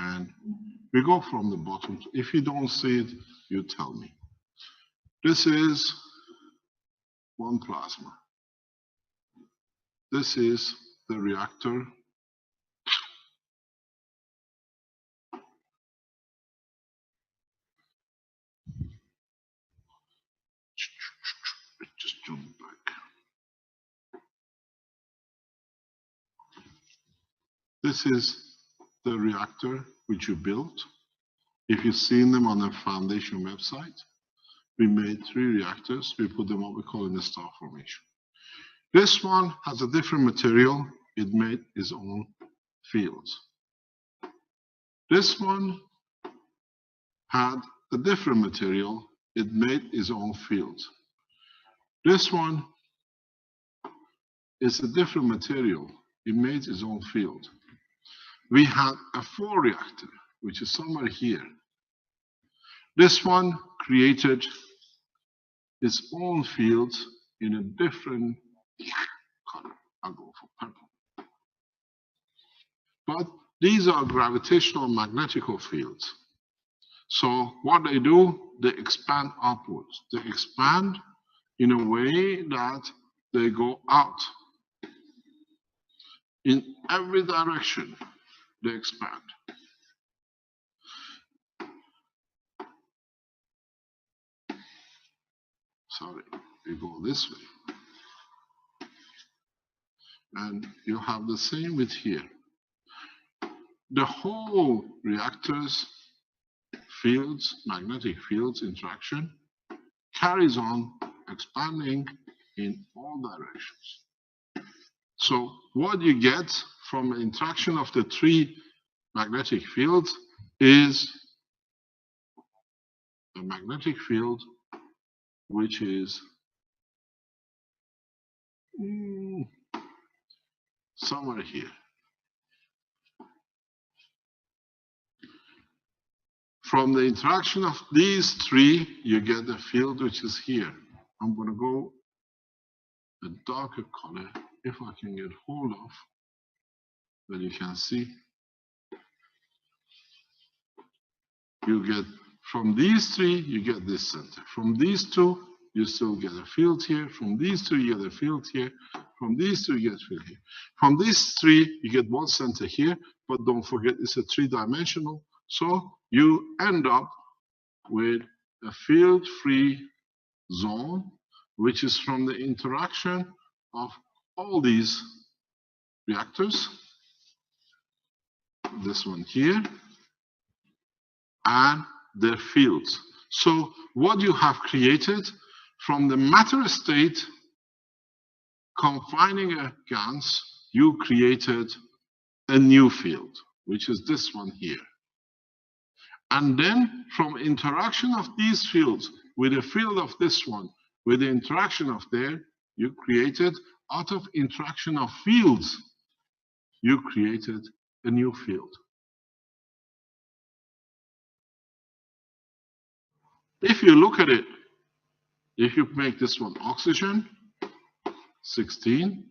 And we go from the bottom. If you don't see it, you tell me. This is one plasma. This is the reactor. Just jump back. This is the reactor which you built. If you've seen them on the foundation website, we made 3 reactors. We put them what we call in the star formation. This one has a different material. It made its own fields. This one had a different material. It made its own fields. This one is a different material. It made its own field. We had a 4 reactor, which is somewhere here. This one created its own fields in a different color. I'll go for purple. But these are gravitational magnetical fields. So what they do, they expand upwards. They expand in a way that they go out. In every direction, they expand. Sorry, we go this way. And you have the same with here. The whole reactor's fields, magnetic fields interaction, carries on expanding in all directions. So what you get from the interaction of the 3 magnetic fields is a magnetic field which is somewhere here. From the interaction of these 3, you get the field which is here. I'm going to go a darker color if I can get hold of that you can see. You get from these 3, you get this center. From these 2, you still get a field here. From these 2, you get a field here. From these 2, you get a field here. From these 3, you get one center here, but don't forget it's a 3-dimensional. So you end up with a field-free zone, which is from the interaction of all these reactors, this one here, and their fields. So what you have created from the matter state confining a GANs, you created a new field, which is this one here. And then from interaction of these fields with the field of this one, with the interaction of there, you created, out of interaction of fields, you created a new field. If you look at it, if you make this one oxygen, 16,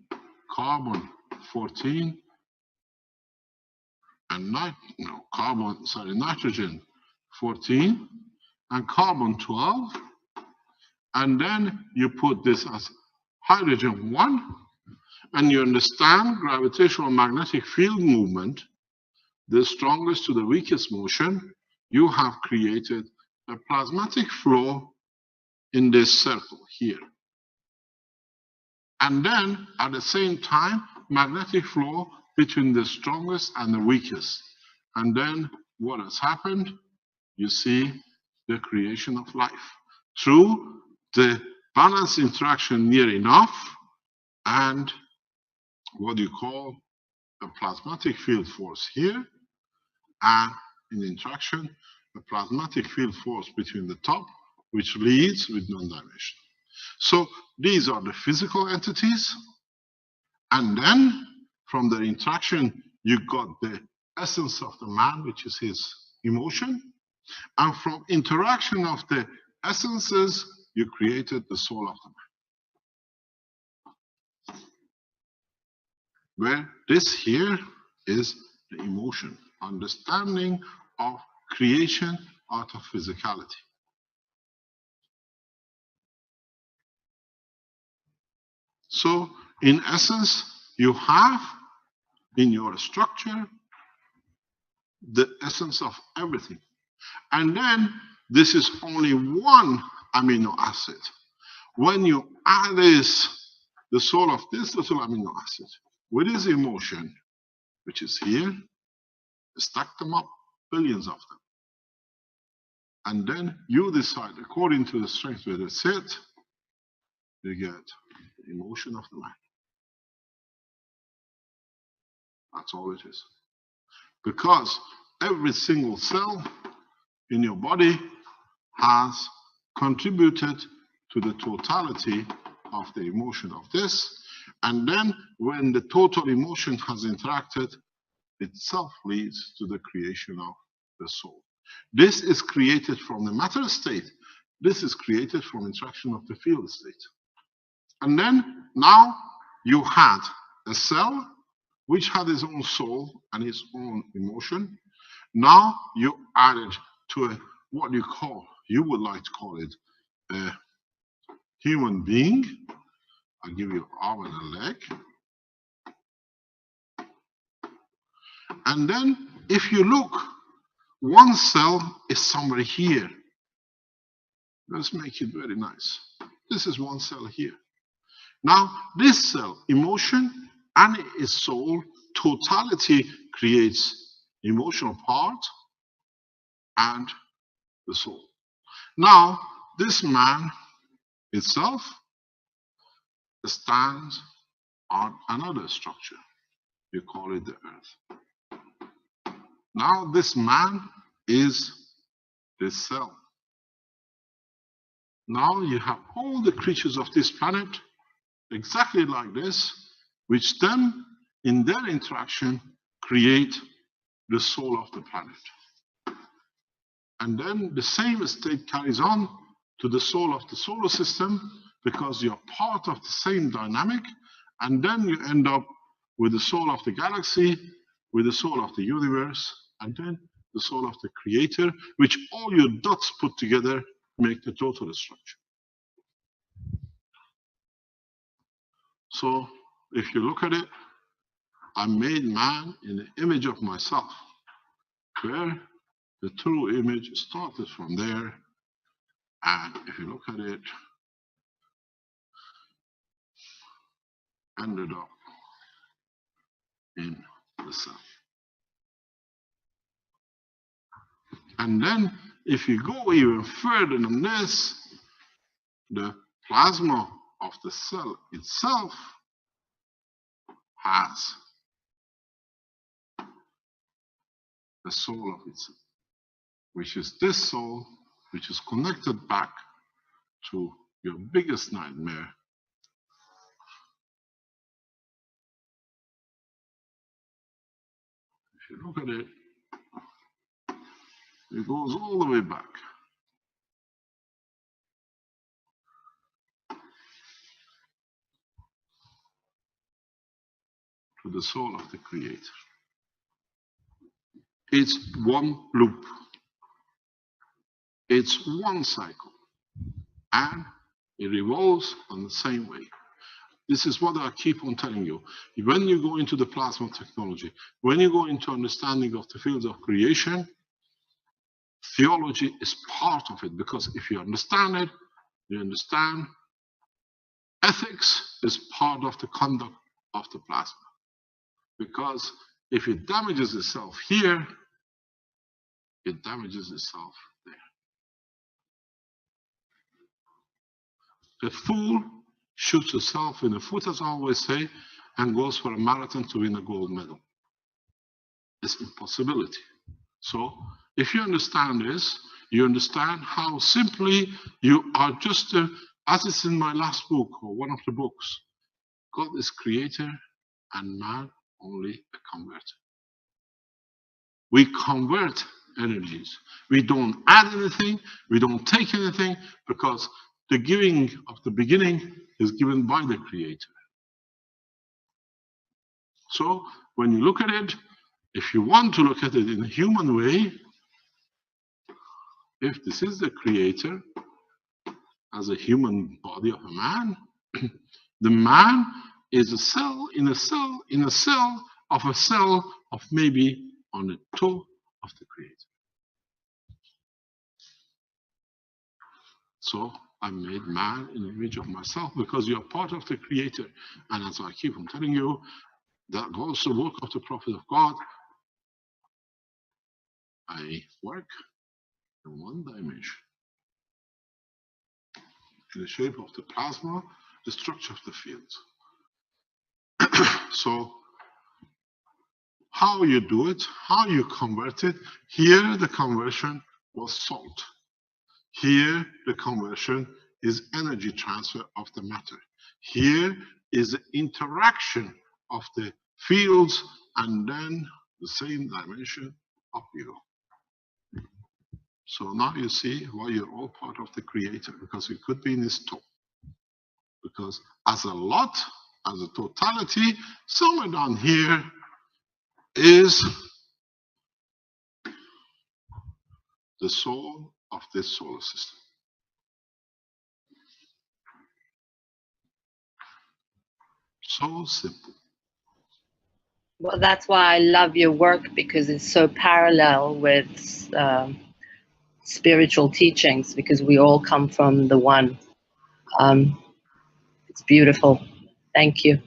carbon, 14, and nitrogen, 14, and carbon, 12, and then you put this as hydrogen, 1, and you understand gravitational magnetic field movement, the strongest to the weakest motion, you have created a plasmatic flow in this circle here. And then at the same time, magnetic flow between the strongest and the weakest. And then what has happened? You see the creation of life through the balance interaction near enough and what you call a plasmatic field force here, and in interaction, a plasmatic field force between the top, which leads with non-dimensional. So these are the physical entities, and then from the interaction, you got the essence of the man, which is his emotion, and from interaction of the essences, you created the soul of the man. Where this here is the emotion. understanding of creation out of physicality. So, in essence, you have in your structure the essence of everything. And then this is only one amino acid. When you add this, the soul of this little amino acid with its emotion, which is here, stack them up, billions of them. And then you decide, according to the strength where they sit, you get the emotion of the mind. That's all it is. Because every single cell in your body has contributed to the totality of the emotion of this. And then when the total emotion has interacted, itself leads to the creation of the soul. This is created from the matter state. This is created from interaction of the field state. And then now you had a cell which had its own soul and its own emotion. Now you added to a, what you would like to call it, a human being. I'll give you an arm and a leg. And then if you look, one cell is somewhere here. Let's make it very nice. This is one cell here. Now this cell, emotion and its soul, totality creates emotional part and the soul. Now this man itself stands on another structure. You call it the earth. Now this man is this cell. Now you have all the creatures of this planet exactly like this, which then in their interaction create the soul of the planet. And then the same state carries on to the soul of the solar system, because you're part of the same dynamic, and then you end up with the soul of the galaxy, with the soul of the universe, and then the soul of the creator, which all your dots put together make the total structure. So if you look at it, I made man in the image of myself, where the true image started from there, and if you look at it, ended up in the cell. And then if you go even further than this, the plasma of the cell itself has the soul of itself, which is this soul, which is connected back to your biggest nightmare. If you look at it, it goes all the way back. To the soul of the creator. It's one loop. It's one cycle. And it revolves on the same way. This is what I keep on telling you. When you go into the plasma technology, when you go into understanding of the fields of creation, theology is part of it, because if you understand it, you understand ethics is part of the conduct of the plasma. Because if it damages itself here, it damages itself there. The fool shoots himself in the foot, as I always say, and goes for a marathon to win a gold medal. It's impossibility. So if you understand this, you understand how simply you are just, as it's in my last book, or one of the books, God is creator and man only a converter. We convert energies. We don't add anything, we don't take anything, because the giving of the beginning is given by the creator. So when you look at it, If you want to look at it in a human way, if this is the creator as a human body of a man, the man is a cell in a cell in a cell of maybe on the toe of the creator. So I made man in the image of myself because you are part of the creator. And as I keep on telling you, that goes the work of the prophet of God. I work in one dimension, in the shape of the plasma, the structure of the field. So how you do it, how you convert it, here the conversion was salt. Here the conversion is energy transfer of the matter. Here is the interaction of the fields and then the same dimension of you. So now you see why you're all part of the creator, because you could be in his toe. Because as a lot, as a totality, somewhere down here is the soul of this solar system. So simple. Well, that's why I love your work, because it's so parallel with spiritual teachings, because we all come from the one. It's beautiful. Thank you.